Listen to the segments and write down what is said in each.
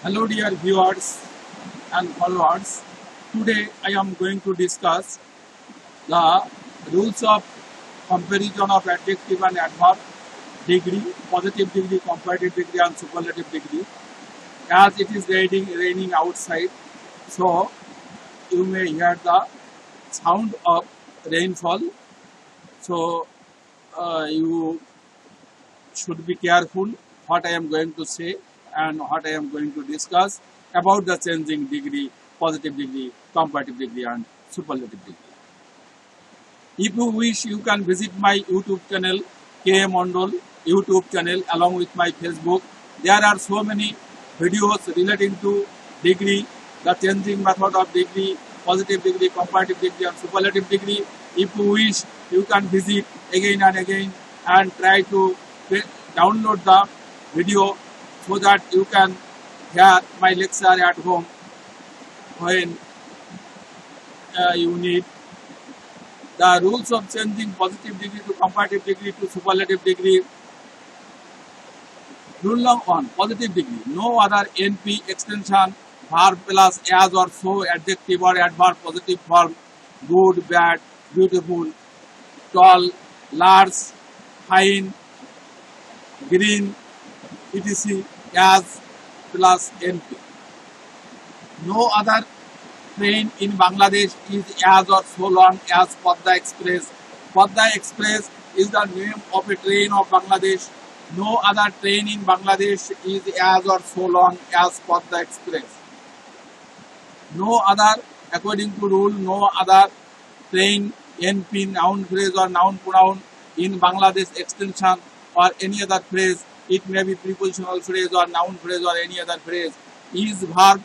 Hello dear viewers and followers. Today I am going to discuss the rules of comparison of adjective and adverb degree, positive degree, comparative degree and superlative degree. As it is raining outside, so you may hear the sound of rainfall. So you should be careful what I am going to say and what I am going to discuss about the changing degree, positive degree, comparative degree and superlative degree. If you wish, you can visit my YouTube channel, KM Mondal YouTube channel along with my Facebook. There are so many videos relating to degree, the changing method of degree, positive degree, comparative degree and superlative degree. If you wish, you can visit again and again and try to download the video so that you can hear my lecture at home when you need. The rules of changing positive degree to comparative degree to superlative degree. Rule number 1. Positive degree. No other NP extension, verb plus as or so, adjective or adverb positive form, good, bad, beautiful, tall, large, fine, green, etc. as plus NP. No other train in Bangladesh is as or so long as Padda Express. Padda Express is the name of a train of Bangladesh. No other train in Bangladesh is as or so long as Padda Express. No other, according to rule, no other train, NP, noun phrase or noun pronoun in Bangladesh extension or any other phrase, it may be prepositional phrase or noun phrase or any other phrase, is verb,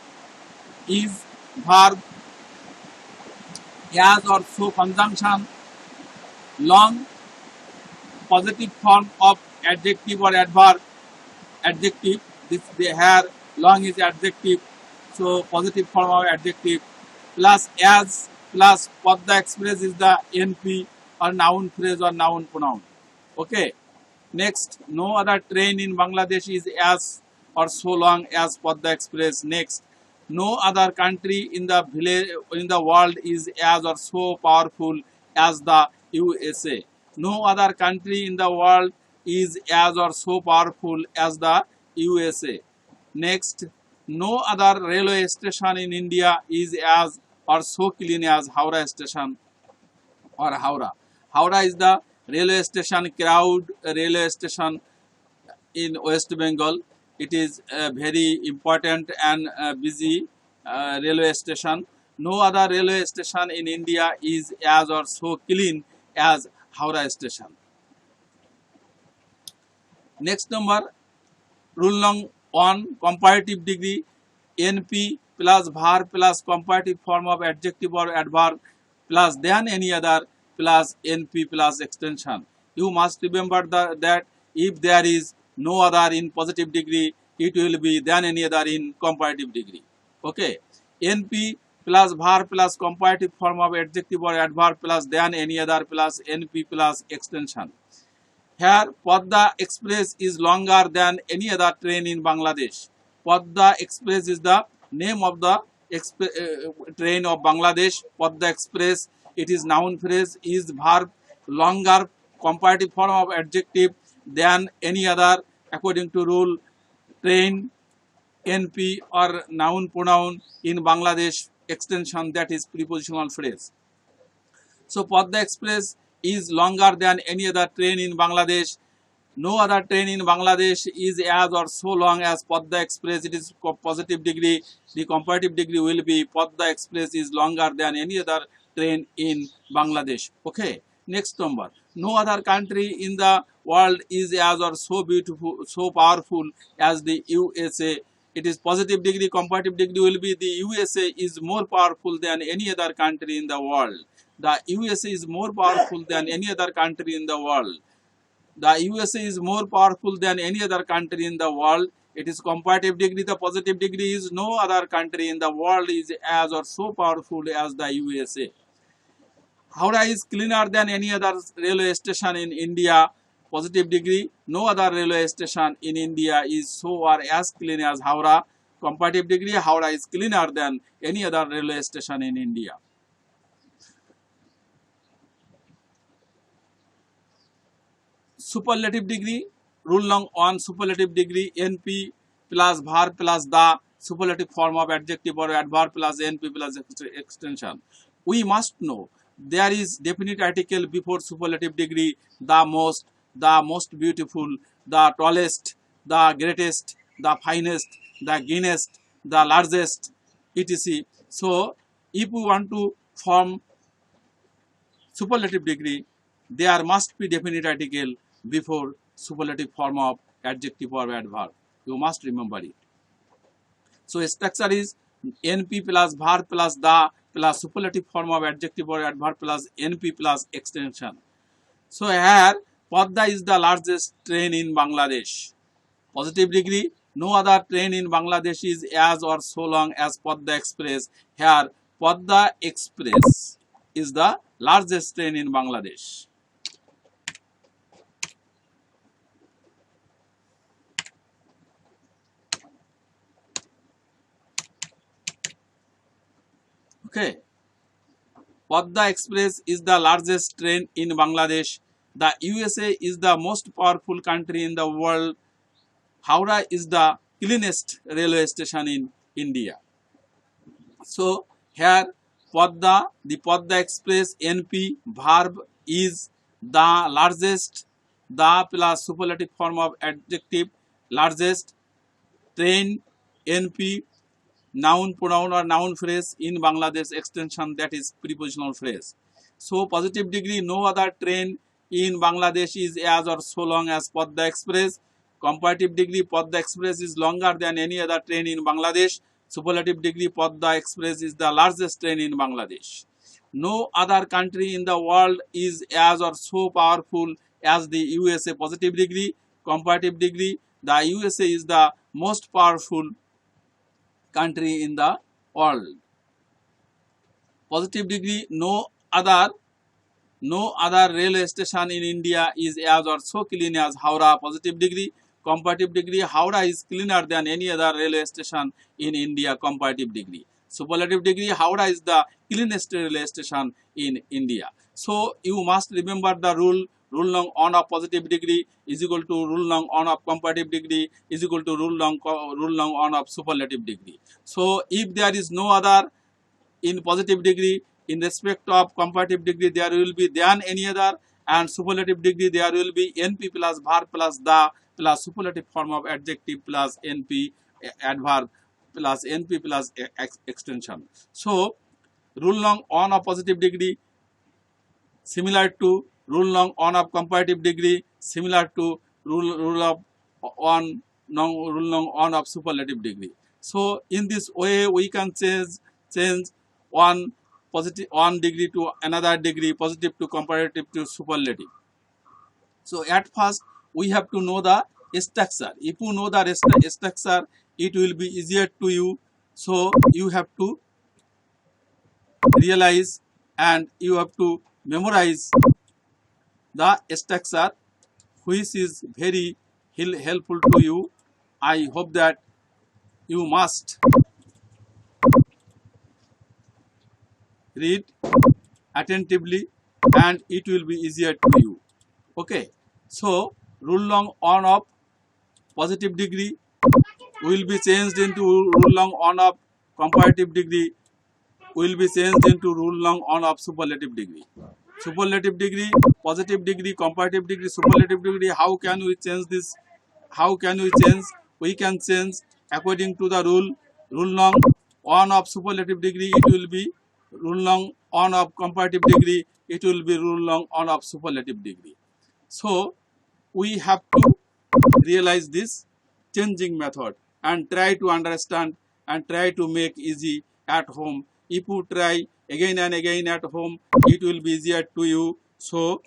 as or so conjunction, long, positive form of adjective or adverb, adjective, this they have long is adjective, so positive form of adjective, plus as, plus Padda Express is the NP or noun phrase or noun pronoun. Okay. Next, no other train in Bangladesh is as or so long as Padda Express. Next, no other country in the world is as or so powerful as the USA. No other country in the world is as or so powerful as the USA. Next, no other railway station in India is as or so clean as Howrah station or Howrah. Howrah is the railway station, crowd railway station in West Bengal. It is a very important and busy railway station. No other railway station in India is as or so clean as Howrah station. Next number, rule number 1, comparative degree, NP plus verb plus comparative form of adjective or adverb plus than any other plus NP plus extension. You must remember that if there is no other in positive degree, it will be than any other in comparative degree. Okay. NP plus verb plus comparative form of adjective or adverb plus than any other plus NP plus extension. Here, Padda Express is longer than any other train in Bangladesh. Padda Express is the name of the train of Bangladesh. Padda Express, it is noun phrase, is verb, longer, comparative form of adjective than any other according to rule, train, NP or noun pronoun in Bangladesh extension, that is prepositional phrase. So Padda Express is longer than any other train in Bangladesh. No other train in Bangladesh is as or so long as Padda Express. It is positive degree. The comparative degree will be Padda Express is longer than any other train in Bangladesh. Okay. Next number. No other country in the world is as or so beautiful, so powerful as the USA. It is positive degree. Comparative degree will be the USA is more powerful than any other country in the world. The USA is more powerful than any other country in the world. The USA is more powerful than any other country in the world. It is comparative degree. The positive degree is no other country in the world is as or so powerful as the USA. Howrah is cleaner than any other railway station in India. Positive degree. No other railway station in India is so or as clean as Howrah. comparative degree, Howrah is cleaner than any other railway station in India. Superlative degree, rule long 1 superlative degree, NP plus var plus the superlative form of adjective or adverb plus NP plus extension. We must know there is definite article before superlative degree, the most beautiful, the tallest, the greatest, the finest, the greenest, the largest, etc. So, if we want to form superlative degree, there must be definite article before superlative form of adjective or adverb. You must remember it. So structure is NP plus verb plus the plus superlative form of adjective or adverb plus NP plus extension. So here Padda is the largest train in Bangladesh. Positive degree, no other train in Bangladesh is as or so long as Padda Express. Here Padda Express is the largest train in Bangladesh. Okay. Padda Express is the largest train in Bangladesh. The USA is the most powerful country in the world. Howrah is the cleanest railway station in India. So here Padda, the Padda Express NP verb is the largest, the plus superlative form of adjective, largest, train NP, noun pronoun or noun phrase in Bangladesh, extension that is prepositional phrase. So positive degree, no other train in Bangladesh is as or so long as Padda Express. Comparative degree, Padda Express is longer than any other train in Bangladesh. Superlative degree, Padda Express is the largest train in Bangladesh. No other country in the world is as or so powerful as the USA. Positive degree, comparative degree, the USA is the most powerful country in the world. Positive degree, no other railway station in India is as or so clean as Howrah. Positive degree. Comparative degree, Howrah is cleaner than any other railway station in India. Comparative degree. Superlative degree, Howrah is the cleanest railway station in India. So you must remember the rule long on of positive degree is equal to rule long on of comparative degree is equal to rule long on of superlative degree. So if there is no other in positive degree, in respect of comparative degree there will be than any other, and superlative degree there will be NP plus verb plus the plus superlative form of adjective plus NP adverb plus NP plus extension. So rule long on of positive degree similar to rule long on of comparative degree, similar to rule of on rule long on of superlative degree. So in this way we can change one degree to another degree, positive to comparative to superlative. So at first we have to know the structure. If you know the structure, it will be easier to you. So you have to realize and you have to memorize the structure, which is very helpful to you. I hope that you must read attentively and it will be easier to you. Okay. So rule long on of positive degree will be changed into rule long on of comparative degree will be changed into rule long on of superlative degree. Superlative degree, positive degree, comparative degree, superlative degree. How can we change this? How can we change? We can change according to the rule long on of superlative degree, it will be rule long on of comparative degree, it will be rule long on of superlative degree. So we have to realize this changing method and try to understand and try to make easy at home. If you try again and again at home, it will be easier to you. So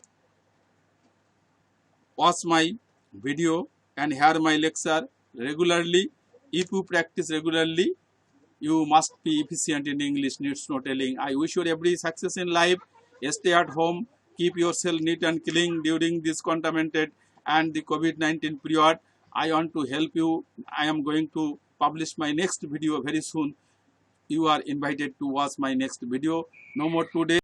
watch my video and hear my lecture regularly. If you practice regularly, you must be efficient in English, needs no telling. I wish you every success in life. Stay at home, keep yourself neat and clean during this contaminated and the COVID-19 period. I want to help you. I am going to publish my next video very soon. You are invited to watch my next video. No more today.